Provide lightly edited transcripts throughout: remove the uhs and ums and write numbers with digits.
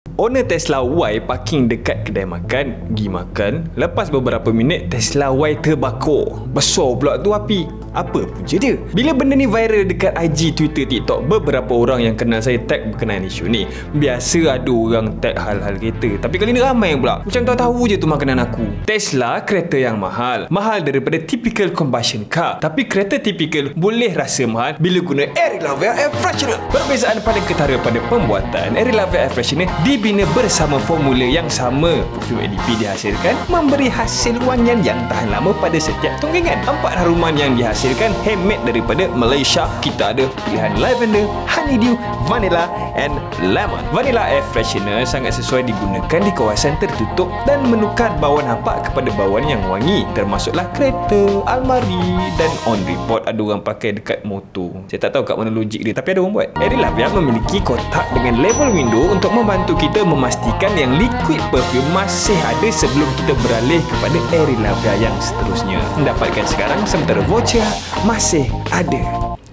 Owner Tesla Y parking dekat kedai makan, pergi makan. Lepas beberapa minit, Tesla Y terbakar. Besar pula tu api. Apa punca dia? Bila benda ni viral dekat IG, Twitter, TikTok, beberapa orang yang kenal saya tag berkenaan isu ni. Biasa ada orang tag hal-hal kereta, tapi kali ni ramai pula macam tahu je tu makanan aku. Tesla kereta yang mahal. Mahal daripada typical combustion car. Tapi kereta typical boleh rasa mahal bila guna Air-Lavia Air Freshener. Perbezaan paling ketara pada pembuatan Air-Lavia Air Freshener dibina bersama formula yang sama. Perfume ADP dihasilkan memberi hasil wangian yang tahan lama pada setiap tonggengan. 4 haruman yang dihasilkan handmade daripada Malaysia. Kita ada pilihan lavender, honeydew, vanilla and lemon. Vanilla Air Freshener sangat sesuai digunakan di kawasan tertutup dan menukar bauan hampak kepada bauan yang wangi, termasuklah kereta, almari dan on report ada orang pakai dekat motor. Saya tak tahu kat mana logik dia, tapi ada orang buat. Air-Lavia memiliki kotak dengan level window untuk membantu kita memastikan yang liquid perfume masih ada sebelum kita beralih kepada Air-Lavia yang seterusnya. Dapatkan sekarang sementara voucher masih ada.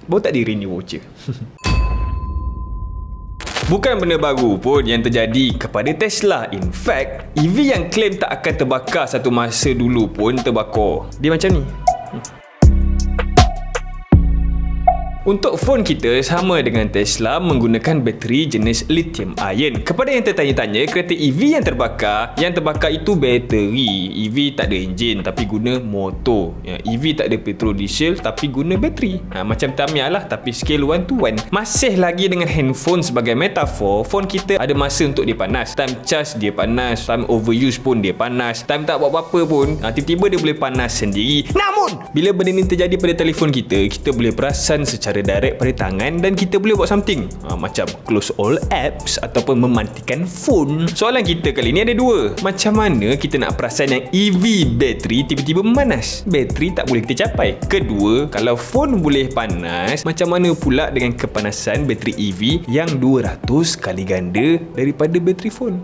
Baru tak di-renew voucher. Bukan benda baru pun yang terjadi kepada Tesla. In fact, EV yang claim tak akan terbakar satu masa dulu pun terbakar. Dia macam ni. Untuk phone kita sama dengan Tesla menggunakan bateri jenis lithium ion. Kepada yang tertanya-tanya, kereta EV yang terbakar itu bateri. EV tak ada enjin tapi guna motor. EV tak ada petrol diesel tapi guna bateri. Macam Tamiya lah, tapi scale 1 to 1. Masih lagi dengan handphone sebagai metafor, phone kita ada masa untuk dia panas. Time charge dia panas, time overuse pun dia panas, time tak buat apa-apa pun tiba-tiba dia boleh panas sendiri. Namun bila benda ni terjadi pada telefon kita, kita boleh perasan secara direct pada tangan dan kita boleh buat something macam close all apps ataupun mematikan phone. Soalan kita kali ni ada dua. Macam mana kita nak perasan yang EV bateri tiba-tiba memanas? Bateri tak boleh kita capai. Kedua, kalau phone boleh panas, macam mana pula dengan kepanasan bateri EV yang 200 kali ganda daripada bateri phone?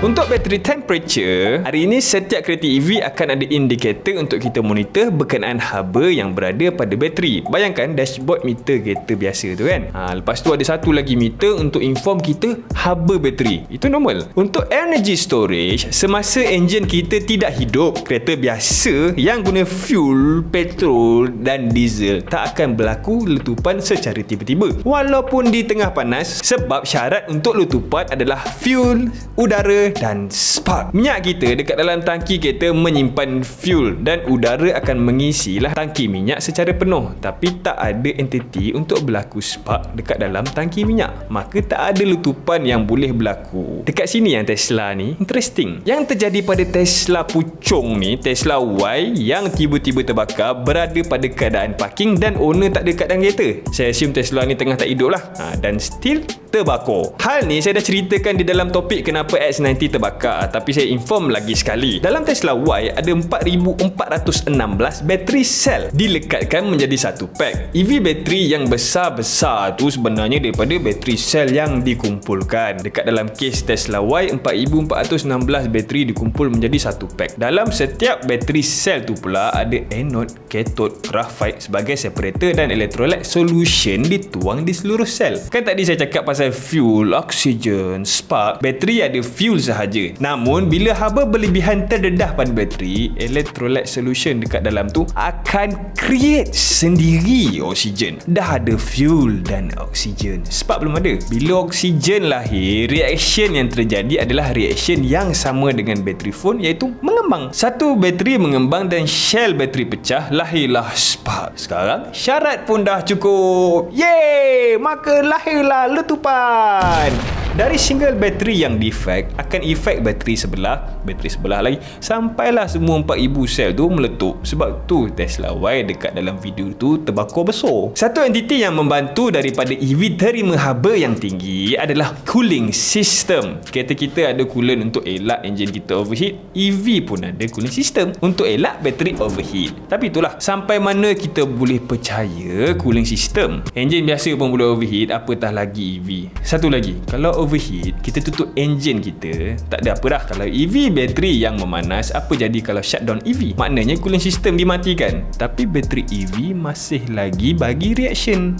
Untuk battery temperature, hari ini setiap kereta EV akan ada indikator untuk kita monitor berkenaan haba yang berada pada bateri. Bayangkan dashboard meter kereta biasa tu kan. Lepas tu ada satu lagi meter untuk inform kita haba bateri. Itu normal. Untuk energy storage, semasa enjin kita tidak hidup, kereta biasa yang guna fuel, petrol dan diesel tak akan berlaku letupan secara tiba-tiba. Walaupun di tengah panas, sebab syarat untuk letupan adalah fuel, udara dan spark. Minyak kita dekat dalam tangki kereta menyimpan fuel dan udara akan mengisilah tangki minyak secara penuh, tapi tak ada entiti untuk berlaku spark dekat dalam tangki minyak, maka tak ada letupan yang boleh berlaku. Dekat sini yang Tesla ni interesting. Yang terjadi pada Tesla pucung ni, Tesla Y yang tiba-tiba terbakar berada pada keadaan parking dan owner tak ada kat dalam kereta. Saya assume Tesla ni tengah tak hidup lah, dan still terbakar. Hal ni saya dah ceritakan di dalam topik kenapa X90 terbakar, tapi saya inform lagi sekali. Dalam Tesla Y ada 4416 bateri sel dilekatkan menjadi satu pack. EV bateri yang besar-besar tu sebenarnya daripada bateri sel yang dikumpulkan. Dekat dalam kes Tesla Y, 4416 bateri dikumpul menjadi satu pack. Dalam setiap bateri sel tu pula ada anode, cathode, graphite sebagai separator dan electrolyte solution dituang di seluruh sel. Kan tadi saya cakap pasal fuel, oksigen, spark. Bateri ada fuel sahaja. Namun bila haba berlebihan terdedah pada bateri, electrolyte solution dekat dalam tu akan create sendiri oksigen. Dah ada fuel dan oksigen, spark belum ada. Bila oksigen lahir, reaction yang terjadi adalah reaction yang sama dengan bateri phone, iaitu mengembang. Satu bateri mengembang dan shell bateri pecah, lahirlah spark. Sekarang syarat pun dah cukup. Yeay! Maka lahirlah letupan. Dari single bateri yang defect akan efek bateri sebelah lagi, sampailah semua 4000 sel tu meletup. Sebab tu Tesla Y dekat dalam video tu terbakar besar. Satu entiti yang membantu daripada EV terima haba yang tinggi adalah cooling system. Kereta kita ada coolant untuk elak enjin kita overheat. EV pun ada cooling system untuk elak bateri overheat. Tapi itulah, sampai mana kita boleh percaya cooling system? Enjin biasa pun boleh overheat, apatah lagi EV. Satu lagi, kalau overheat, kita tutup enjin kita, tak ada apa dah. Kalau EV bateri yang memanas, apa jadi kalau shutdown EV? Maknanya cooling system dimatikan, tapi bateri EV masih lagi bagi reaction.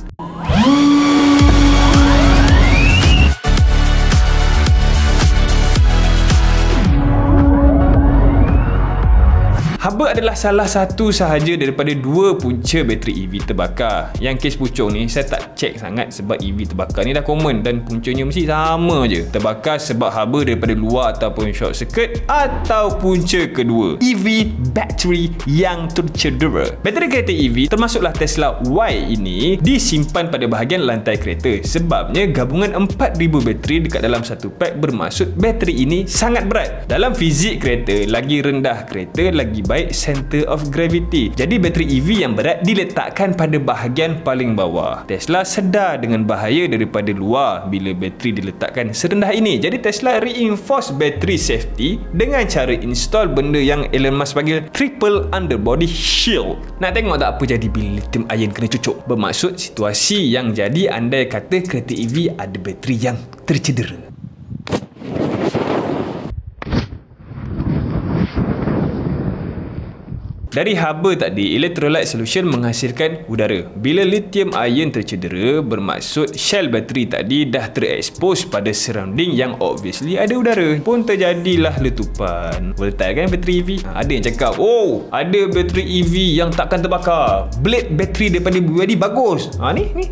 Haba adalah salah satu sahaja daripada 2 punca bateri EV terbakar. Yang kes pucung ni saya tak check sangat sebab EV terbakar ni dah common dan puncanya mesti sama je. Terbakar sebab haba daripada luar ataupun short circuit, atau punca kedua, EV bateri yang tercedera. Bateri kereta EV termasuklah Tesla Y ini disimpan pada bahagian lantai kereta. Sebabnya gabungan 4000 bateri dekat dalam satu pack bermaksud bateri ini sangat berat. Dalam fizik kereta, lagi rendah kereta lagi baik center of gravity. Jadi bateri EV yang berat diletakkan pada bahagian paling bawah. Tesla sedar dengan bahaya daripada luar bila bateri diletakkan serendah ini. Jadi Tesla reinforce bateri safety dengan cara install benda yang Elon Musk panggil triple underbody shield. Nak tengok tak apa jadi bila lithium ion kena cucuk? Bermaksud situasi yang jadi andai kata kereta EV ada bateri yang tercedera. Dari haba tadi, electrolyte solution menghasilkan udara. Bila lithium ion tercedera, bermaksud shell bateri tadi dah terekspos pada surrounding yang obviously ada udara. Pun terjadilah letupan. Volatile kan bateri EV? Ada yang cakap, oh, ada bateri EV yang takkan terbakar. Blade bateri daripada BYD bagus. Ni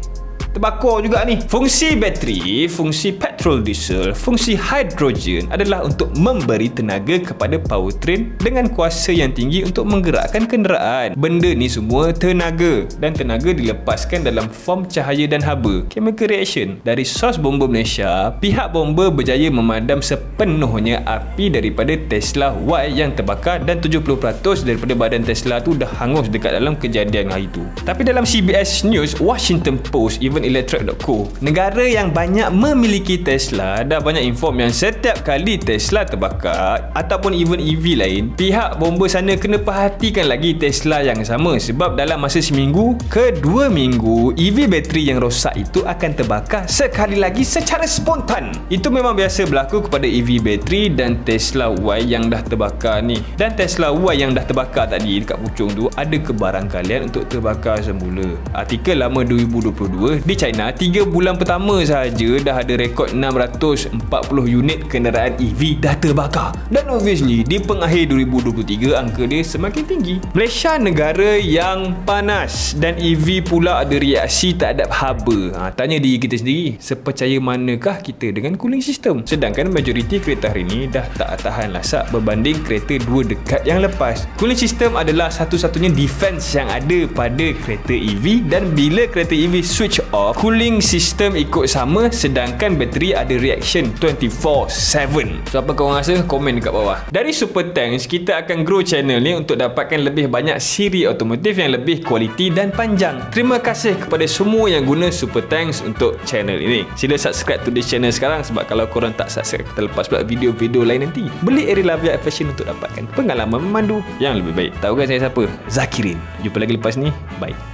terbakar juga ni. Fungsi bateri, fungsi petrol diesel, fungsi hidrogen adalah untuk memberi tenaga kepada powertrain dengan kuasa yang tinggi untuk menggerakkan kenderaan. Benda ni semua tenaga, dan tenaga dilepaskan dalam form cahaya dan haba, chemical reaction. Dari sos bomba Malaysia, pihak bomba berjaya memadam sepenuhnya api daripada Tesla Y yang terbakar, dan 70% daripada badan Tesla tu dah hangus dekat dalam kejadian hari tu. Tapi dalam CBS News, Washington Post, even Electric.co, negara yang banyak memiliki Tesla dah banyak inform yang setiap kali Tesla terbakar ataupun even EV lain, pihak bomba sana kena perhatikan lagi Tesla yang sama, sebab dalam masa seminggu ke 2 minggu EV bateri yang rosak itu akan terbakar sekali lagi secara spontan. Itu memang biasa berlaku kepada EV bateri dan Tesla Y yang dah terbakar ni. Dan Tesla Y yang dah terbakar tadi dekat pucung tu ada kebarangkalian untuk terbakar semula. Artikel lama 2022 di China, 3 bulan pertama sahaja dah ada rekod 640 unit kenderaan EV dah terbakar. Dan obviously di pengakhir 2023 angka dia semakin tinggi. Malaysia negara yang panas dan EV pula ada reaksi terhadap haba. Tanya diri kita sendiri, sepercaya manakah kita dengan cooling system? Sedangkan majoriti kereta hari ni dah tak tahan lasak berbanding kereta 2 dekad yang lepas. Cooling system adalah satu-satunya defense yang ada pada kereta EV, dan bila kereta EV switch off, cooling system ikut sama, sedangkan bateri ada reaction 24/7. So apa korang rasa? Komen dekat bawah. Dari Super Tanks, kita akan grow channel ni untuk dapatkan lebih banyak siri otomotif yang lebih kualiti dan panjang. Terima kasih kepada semua yang guna Super Tanks untuk channel ini. Sila subscribe to this channel sekarang, sebab kalau korang tak subscribe, terlepas pula video-video lain nanti. Beli Eri Lavia Fashion untuk dapatkan pengalaman memandu yang lebih baik. Tahu kan saya siapa? Zakirin. Jumpa lagi lepas ni. Bye.